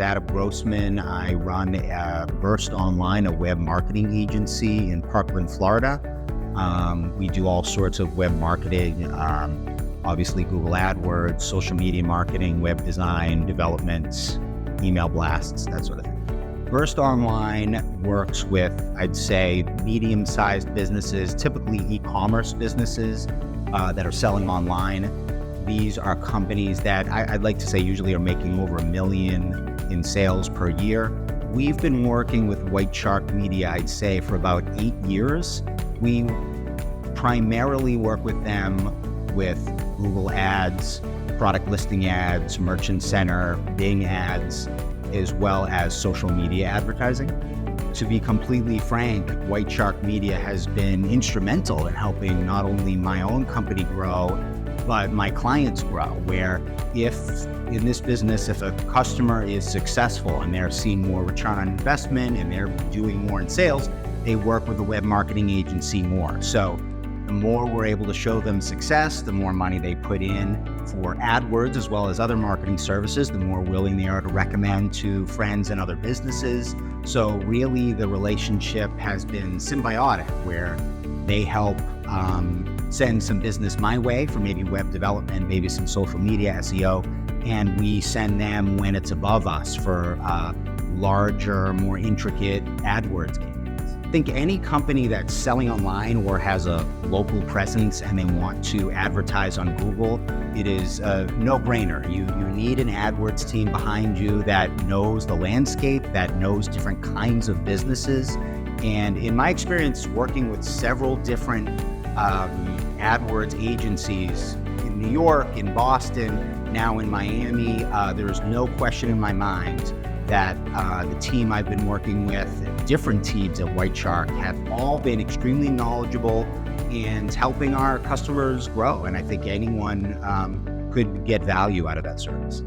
out of Grossman. I run Burst Online, a web marketing agency in Parkland, Florida. We do all sorts of web marketing, obviously Google AdWords, social media marketing, web design, development, email blasts, that sort of thing. Burst Online works with, I'd say, medium-sized businesses, typically e-commerce businesses that are selling online. These are companies that I'd like to say usually are making over $1 million in sales per year. We've been working with White Shark Media, I'd say, for about 8 years. We primarily work with them with Google ads, product listing ads, Merchant Center, Bing ads, as well as social media advertising. To be completely frank, White Shark Media has been instrumental in helping not only my own company grow, but my clients grow, where if in this business, if a customer is successful and they're seeing more return on investment and they're doing more in sales, they work with a web marketing agency more. So the more we're able to show them success, the more money they put in for AdWords as well as other marketing services, the more willing they are to recommend to friends and other businesses. So really the relationship has been symbiotic, where they help send some business my way for maybe web development, maybe some social media SEO, and we send them when it's above us for larger, more intricate AdWords campaigns. I think any company that's selling online or has a local presence and they want to advertise on Google, it is a no-brainer. You need an AdWords team behind you that knows the landscape, that knows different kinds of businesses. And in my experience working with several different AdWords agencies in New York, in Boston, now in Miami, there's no question in my mind that the team I've been working with, different teams at White Shark, have all been extremely knowledgeable and helping our customers grow. And I think anyone could get value out of that service.